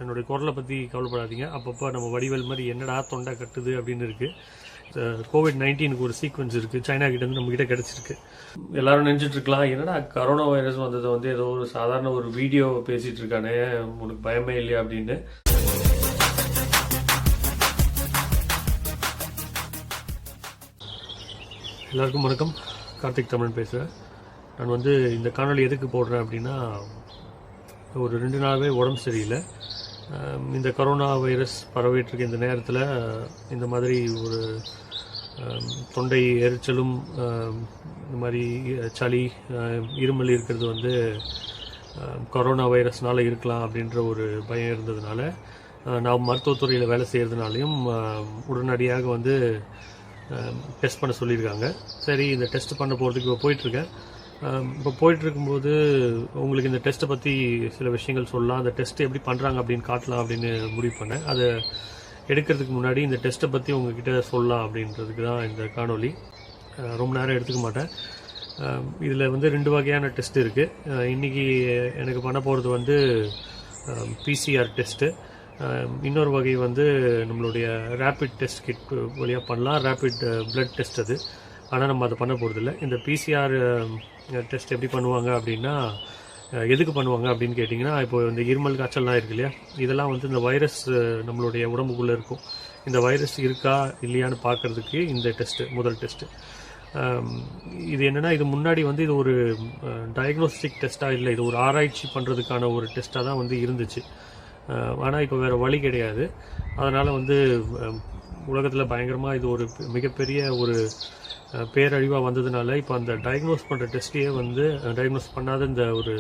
என்னுடைய குரலை பற்றி கவலைப்படாதீங்க. அப்பப்போ நம்ம வடிவேல் மாதிரி என்னடா தொண்டை கட்டுது அப்படின்னு இருக்குது. கோவிட்-19க்கு ஒரு சீக்வன்ஸ் இருக்குது, சைனா கிட்டேருந்து நம்மக்கிட்ட கிடச்சிருக்கு. எல்லாரும் நினச்சிட்டு இருக்கலாம், என்னடா கரோனா வைரஸ் வந்ததை வந்து ஏதோ ஒரு சாதாரண ஒரு வீடியோ பேசிகிட்டு இருக்கானே, உனக்கு பயமே இல்லையா அப்படின்னு. எல்லாருக்கும் வணக்கம். கார்த்திக் தமிழன் பேசுகிறேன். நான் வந்து இந்த காணொலி எதுக்கு போடுறேன் அப்படின்னா, ஒரு 2 நாளாகவே உடம்பு சரியில்லை. இந்த கரோனா வைரஸ் பரவிட்டுருக்க இந்த நேரத்தில் இந்த மாதிரி ஒரு தொண்டை எரிச்சலும் இந்த மாதிரி சளி இருமல் இருக்கிறது வந்து கொரோனா வைரஸ்னால் இருக்கலாம் அப்படின்ற ஒரு பயம் இருந்ததுனால, நான் மருத்துவத்துறையில் வேலை செய்கிறதுனாலையும் உடனடியாக வந்து டெஸ்ட் பண்ண சொல்லியிருக்காங்க. சரி, இந்த டெஸ்ட் பண்ண போகிறதுக்கு இப்போ போயிட்டுருக்கேன். இப்போ போயிட்டுருக்கும்போது உங்களுக்கு இந்த டெஸ்ட்டை பற்றி சில விஷயங்கள் சொல்லலாம், அந்த டெஸ்ட் எப்படி பண்ணுறாங்க அப்படின்னு காட்டலாம் அப்படின்னு முடிவு பண்ணேன். அதை எடுக்கிறதுக்கு முன்னாடி இந்த டெஸ்ட்டை பற்றி உங்ககிட்ட சொல்லலாம் அப்படின்றதுக்கு தான் இந்த காணொலி. ரொம்ப நேரம் எடுத்துக்க மாட்டேன். இதில் வந்து 2 வகையான டெஸ்ட் இருக்குது. இன்றைக்கி எனக்கு பண்ண போகிறது வந்து பிசிஆர் டெஸ்ட்டு. இன்னொரு வகை வந்து நம்மளுடைய ரேபிட் டெஸ்ட் கிட் வழியாக பண்ணலாம், ரேபிட் பிளட் டெஸ்ட் அது. ஆனால் நம்ம அதை பண்ண போகிறதில்ல. இந்த பிசிஆர் டெஸ்ட் எப்படி பண்ணுவாங்க அப்படின்னா, எதுக்கு பண்ணுவாங்க அப்படின்னு கேட்டிங்கன்னா, இப்போ இந்த இருமல் காய்ச்சல்லாம் இருக்கு இல்லையா, இதெல்லாம் வந்து இந்த வைரஸ் நம்மளுடைய உடம்புக்குள்ளே இருக்கும். இந்த வைரஸ் இருக்கா இல்லையான்னு பார்க்குறதுக்கு இந்த டெஸ்ட்டு முதல் டெஸ்ட்டு. இது என்னென்னா, இது முன்னாடி வந்து இது ஒரு டயக்னோஸ்டிக் டெஸ்ட்டாக இல்லை, இது ஒரு ஆராய்ச்சி பண்ணுறதுக்கான ஒரு டெஸ்ட்டாக தான் வந்து இருந்துச்சு. ஆனால் இப்போ வேறு வழி கிடையாது. அதனால் வந்து உலகத்தில் பயங்கரமாக இது ஒரு மிகப்பெரிய ஒரு பேரழிவாக வந்ததுனால இப்போ அந்த டயக்னோஸ் பண்ணுற டெஸ்ட்டையே வந்து டயக்னோஸ் பண்ணாத இந்த ஒரு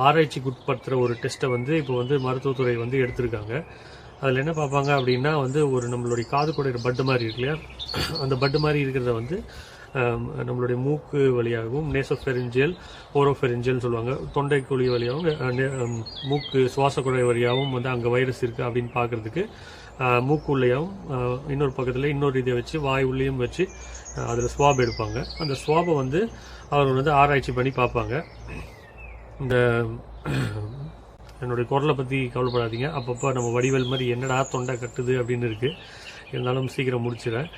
ஆராய்ச்சிக்கு உட்படுத்துகிற ஒரு டெஸ்ட்டை வந்து இப்போ வந்து மருத்துவத்துறை வந்து எடுத்திருக்காங்க. அதில் என்ன பார்ப்பாங்க அப்படின்னா, வந்து ஒரு நம்மளுடைய காது குடையிற பட்டு மாதிரி இருக்கு இல்லையா, அந்த பட்டு மாதிரி இருக்கிறத வந்து நம்மளுடைய மூக்கு வழியாகவும், நேசோஃபெரிஞ்சியல் ஓரோஃபெரிஞ்சியல்னு சொல்லுவாங்க, தொண்டை குழி வழியாகவும், மூக்கு சுவாச குழாய் வழியாகவும் வந்து அங்கே வைரஸ் இருக்குது அப்படின்னு பார்க்குறதுக்கு மூக்கு உள்ளேயும் இன்னொரு பக்கத்தில் இன்னொரு இதை வச்சு வாய் உள்ளேயும் வச்சு அதில் ஸ்வாப் எடுப்பாங்க. அந்த ஸ்வாபை வந்து அவர் வந்து ஆராய்ச்சி பண்ணி பார்ப்பாங்க. இந்த என்னுடைய குரலை பற்றி கவலைப்படாதீங்க. அப்பப்போ நம்ம வடிவேல் மாதிரி என்னடா தொண்டை கட்டுது அப்படின்னு இருக்குது. இருந்தாலும் சீக்கிரம் முடிச்சிடறேன்.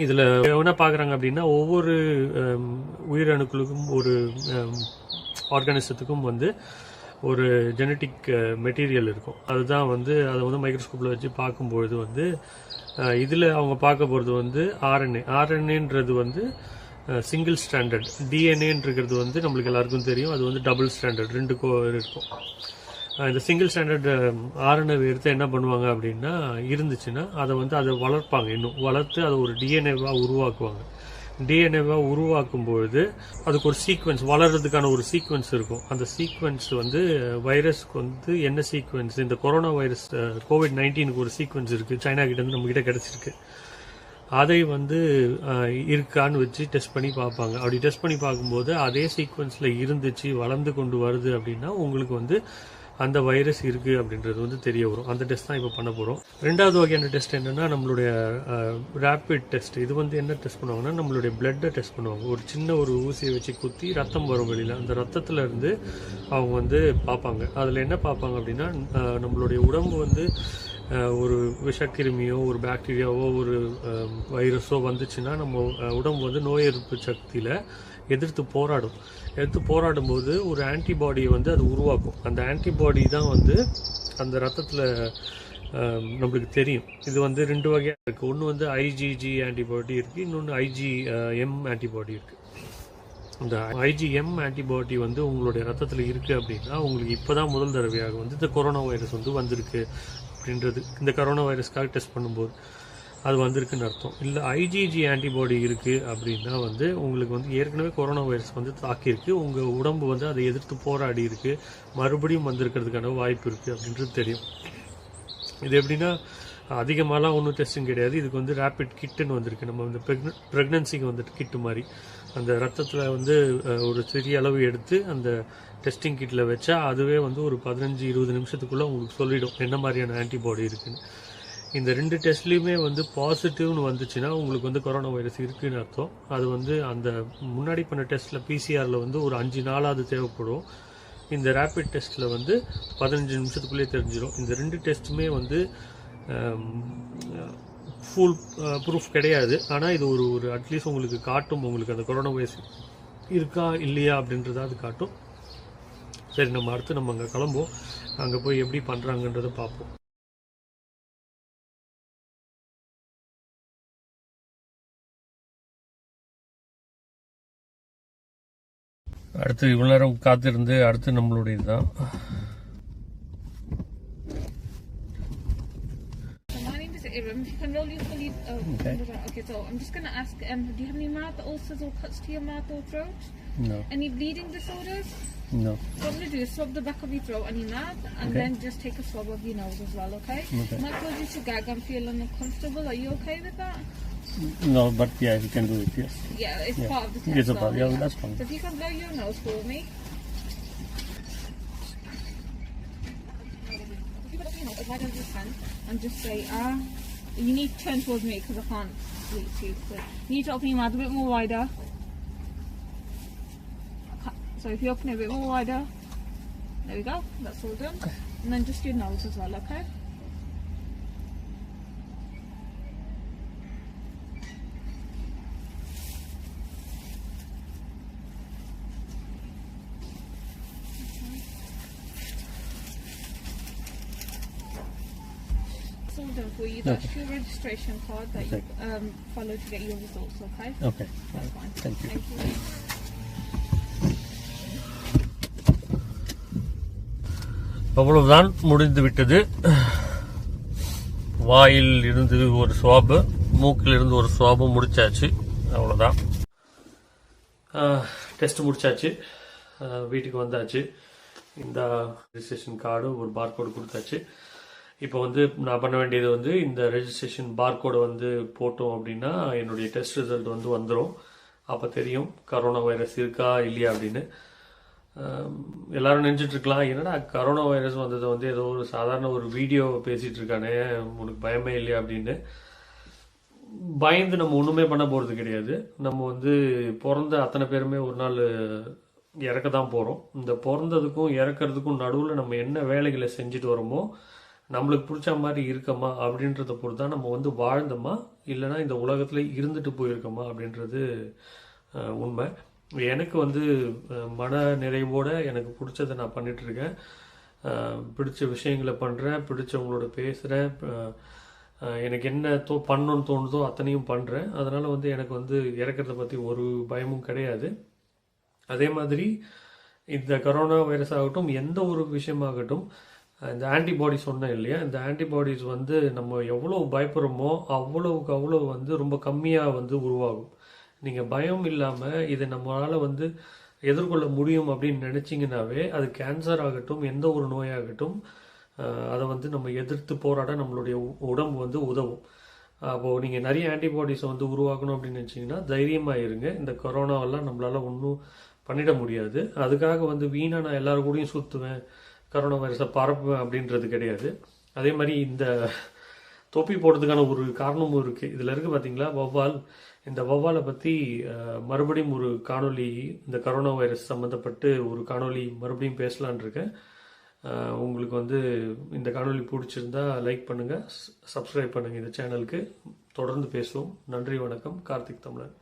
இதில் என்ன பார்க்குறாங்க அப்படின்னா, ஒவ்வொரு உயிரணுக்களுக்கும் ஒரு ஆர்கானிசத்துக்கும் வந்து ஒரு ஜெனட்டிக் மெட்டீரியல் இருக்கும். அதுதான் வந்து அதை வந்து மைக்ரோஸ்கோப்பில் வச்சு பார்க்கும்பொழுது வந்து இதில் அவங்க பார்க்க போகிறது வந்து ஆர்என்ஏன்றது வந்து சிங்கிள் ஸ்டாண்டர்ட், டிஎன்ஏன்றது வந்து நம்மளுக்கு எல்லாருக்கும் தெரியும், அது வந்து டபுள் ஸ்டாண்டர்ட், 2 இருக்கும். இந்த சிங்கிள் ஸ்டாண்டர்ட் ஆர்என்ஏ எடுத்து என்ன பண்ணுவாங்க அப்படின்னா, இருந்துச்சுன்னா அதை வளர்ப்பாங்க, இன்னும் வளர்த்து அதை ஒரு டிஎன்ஏவாக உருவாக்குவாங்க. டிஎன்ஏவாக உருவாக்கும்பொழுது அதுக்கு ஒரு சீக்வன்ஸ், வளர்கிறதுக்கான ஒரு சீக்வன்ஸ் இருக்கும். அந்த சீக்வன்ஸ் வந்து வைரஸ்க்கு வந்து என்ன சீக்வன்ஸ், இந்த கொரோனா வைரஸ் கோவிட்-19க்கு ஒரு சீக்வன்ஸ் இருக்குது, சைனா கிட்டேருந்து நம்மக்கிட்ட கிடச்சிருக்கு. அதை வந்து இருக்கான்னு வச்சு டெஸ்ட் பண்ணி பார்ப்பாங்க. அப்படி டெஸ்ட் பண்ணி பார்க்கும்போது அதே சீக்வன்ஸில் இருந்துச்சு, வளர்ந்து கொண்டு வருது அப்படின்னா உங்களுக்கு வந்து அந்த வைரஸ் இருக்குது அப்படின்றது வந்து தெரிய வரும். அந்த டெஸ்ட் தான் இப்போ பண்ண போகிறோம். 2வது வகையான டெஸ்ட் என்னென்னா, நம்மளுடைய ரேபிட் டெஸ்ட். இது வந்து என்ன டெஸ்ட் பண்ணுவாங்கன்னா, நம்மளுடைய பிளட்டை டெஸ்ட் பண்ணுவாங்க. ஒரு சின்ன ஒரு ஊசியை வச்சு குத்தி ரத்தம் வரும் வெளியில், அந்த ரத்தத்தில் இருந்து அவங்க வந்து பார்ப்பாங்க. அதில் என்ன பார்ப்பாங்க அப்படின்னா, நம்மளுடைய உடம்பு வந்து ஒரு விஷக்கிருமியோ ஒரு பாக்டீரியாவோ ஒரு வைரஸோ வந்துச்சுன்னா நம்ம உடம்பு வந்து நோய் எதிர்ப்பு சக்தியில் எதிர்த்து போராடும் போது ஒரு ஆன்டிபாடியை வந்து அது உருவாக்கும். அந்த ஆன்டிபாடி தான் வந்து அந்த ரத்தத்தில் நம்மளுக்கு தெரியும். இது வந்து 2 வகையாக இருக்குது. ஒன்று வந்து ஐஜிஜி ஆன்டிபாடி இருக்குது, இன்னொன்று ஐஜிஎம் ஆன்டிபாடி இருக்குது. இந்த ஐஜிஎம் ஆன்டிபாடி வந்து உங்களுடைய ரத்தத்தில் இருக்குது அப்படின்னா, உங்களுக்கு இப்போ தான் முதல் தடவையாக வந்து இந்த கொரோனா வைரஸ் வந்து வந்திருக்கு அப்படின்றது, இந்த கொரோனா வைரஸ்க்காக டெஸ்ட் பண்ணும்போது அது வந்திருக்குன்னு அர்த்தம். இல்லை ஐஜிஜி ஆன்டிபாடி இருக்குது அப்படின்னா வந்து உங்களுக்கு வந்து ஏற்கனவே கொரோனா வைரஸ் வந்து தாக்கியிருக்கு, உங்கள் உடம்பு வந்து அதை எதிர்த்து போராடி இருக்குது, மறுபடியும் வந்திருக்கிறதுக்கான வாய்ப்பு இருக்குது அப்படின்றது தெரியும். இது எப்படின்னா, அதிகமாகலாம் ஒன்றும் டெஸ்டிங் கிடையாது. இதுக்கு வந்து ரேபிட் கிட்டுன்னு வந்திருக்கு. நம்ம வந்து ப்ரெக்னன்சிக்கு வந்துட்டு கிட்டு மாதிரி அந்த ரத்தத்தில் வந்து ஒரு சிறிய அளவு எடுத்து அந்த டெஸ்டிங் கிட்டில் வச்சா அதுவே வந்து ஒரு 15-20 நிமிஷத்துக்குள்ளே உங்களுக்கு சொல்லிடும் என்ன மாதிரியான ஆன்டிபாடி இருக்குதுன்னு. இந்த 2 டெஸ்ட்லேயுமே வந்து பாசிட்டிவ்னு வந்துச்சுன்னா உங்களுக்கு வந்து கொரோனா வைரஸ் இருக்குதுன்னு அர்த்தம். அது வந்து அந்த முன்னாடி பண்ண டெஸ்ட்டில் பிசிஆரில் வந்து ஒரு 5 நாளாவது தேவைப்படும். இந்த ரேபிட் டெஸ்ட்டில் வந்து 15 நிமிஷத்துக்குள்ளே தெரிஞ்சிடும். இந்த 2 டெஸ்ட்டுமே வந்து ஃபுல் ப்ரூஃப் கிடையாது. ஆனால் இது ஒரு அட்லீஸ்ட் உங்களுக்கு காட்டும், உங்களுக்கு அந்த கொரோனா வைரஸ் இருக்கா இல்லையா அப்படின்றத அது காட்டும். சரி, நம்ம அடுத்து நம்ம அங்கே கிளம்புவோம். அங்கே போய் எப்படி பண்ணுறாங்கன்றதை பார்ப்போம். அடுத்து இவ்வளோ நேரம் காத்திருந்து அடுத்து நம்மளுடைய இதுதான். If you can roll your sleeve. Okay, so I'm just going to ask, do you have any mouth ulcers or cuts to your mouth or throat? No. Any bleeding disorders? No. What I'm going to do is swab the back of your throat and your mouth, and then just take a swab of your nose as well, okay? Okay. Might cause you to gag and feel uncomfortable. Are you okay with that? No, but yeah, you can do it, yes. Yeah, it's part of the test. It's a part, yeah, that's fine. So if you can blow your nose for me. If you put up your nose, why don't you hand and just say, you need to turn towards me because I can't reach you. So you need to open your mouth a bit more wider. So if you open it a bit more wider, there we go, that's all done. And then just your nose as well, okay? All done for you. That's your registration card that you follow to get your results, okay? Okay. That's fine. Thank you. Thank you. அவ்வளவுதான், முடிந்து விட்டது. வாயில் இருந்து ஒரு ஸ்வாபு, மூக்கில் இருந்து ஒரு ஸ்வாபும் முடிச்சாச்சு. அவ்வளோதான், டெஸ்ட் முடிச்சாச்சு. வீட்டுக்கு வந்தாச்சு. இந்த ரெஜிஸ்ட்ரேஷன் கார்டு ஒரு பார்கோடு கொடுத்தாச்சு. இப்போ வந்து நான் பண்ண வேண்டியது வந்து இந்த ரெஜிஸ்ட்ரேஷன் பார்கோடை வந்து போட்டோம் அப்படின்னா என்னுடைய டெஸ்ட் ரிசல்ட் வந்து வந்துடும். அப்போ தெரியும் கொரோனா வைரஸ் இருக்கா இல்லையா அப்படின்னு. எல்லாரும் நினைச்சிட்டு இருக்கலாம், என்னடா கொரோனா வைரஸ் வந்தது வந்து ஏதோ ஒரு சாதாரண ஒரு வீடியோ பேசிட்டு இருக்கானே, உனக்கு பயமே இல்லையா அப்படின்னு. பயந்து நம்ம ஒன்றுமே பண்ண போகிறது கிடையாது. நம்ம வந்து பிறந்த அத்தனை பேருமே ஒரு நாள் இறக்க தான் போகிறோம். இந்த பிறந்ததுக்கும் இறக்கிறதுக்கும் நடுவில் நம்ம என்ன வேலைகளை செஞ்சுட்டு வரோமோ, நம்மளுக்கு பிடிச்ச மாதிரி இருக்கமா அப்படின்றத பொறுத்து தான் நம்ம வந்து வாழ்ந்தோமா இல்லைனா இந்த உலகத்தில் இருந்துட்டு போயிருக்கோமா அப்படின்றது உண்மை. எனக்கு வந்து மன நிறைவோட எனக்கு பிடிச்சதை நான் பண்ணிகிட்ருக்கேன். பிடிச்ச விஷயங்களை பண்ணுறேன், பிடிச்சவங்களோட பேசுகிறேன். எனக்கு என்ன பண்ணணும்னு தோணுதோ அத்தனையும் பண்ணுறேன். அதனால் வந்து எனக்கு வந்து இறக்கிறத பற்றி ஒரு பயமும் கிடையாது. அதே மாதிரி இந்த கொரோனா வைரஸ் ஆகட்டும், எந்த ஒரு விஷயமாகட்டும், இந்த ஆன்டிபாடி சொன்னேன் இல்லையா, இந்த ஆன்டிபாடிஸ் வந்து நம்ம எவ்வளோ பயப்படுறோமோ அவ்வளவுக்கு அவ்வளோ வந்து ரொம்ப கம்மியாக வந்து உருவாகும். நீங்கள் பயம் இல்லாமல் இதை நம்மளால் வந்து எதிர்கொள்ள முடியும் அப்படின்னு நினச்சிங்கனாவே, அது கேன்சர் ஆகட்டும் எந்த ஒரு நோயாகட்டும், அதை வந்து நம்ம எதிர்த்து போராட நம்மளுடைய உடம்பு வந்து உதவும். அப்போது நீங்கள் நிறைய ஆன்டிபாடிஸை வந்து உருவாக்கணும் அப்படின்னு நினச்சிங்கன்னா தைரியமாக இருங்க. இந்த கொரோனாவெல்லாம் நம்மளால் ஒன்றும் பண்ணிட முடியாது. அதுக்காக வந்து வீணாக நான் எல்லாரும் கூடயும் சுற்றுவேன், கொரோனா வைரஸை பரப்புவேன் அப்படின்றது கிடையாது. அதே மாதிரி இந்த தொப்பி போடுறதுக்கான ஒரு காரணமும் இருக்குது. இதில் இருக்குது பார்த்தீங்களா, வௌவால். இந்த வௌவாலை பற்றி மறுபடியும் ஒரு காணொலி, இந்த கொரோனா வைரஸ் சம்மந்தப்பட்டு ஒரு காணொலி மறுபடியும் பேசலான் இருக்கேன். உங்களுக்கு வந்து இந்த காணொலி பிடிச்சிருந்தா லைக் பண்ணுங்கள், சப்ஸ்கிரைப் பண்ணுங்கள் இந்த சேனலுக்கு. தொடர்ந்து பேசுவோம். நன்றி, வணக்கம். கார்த்திக் தமிழன்.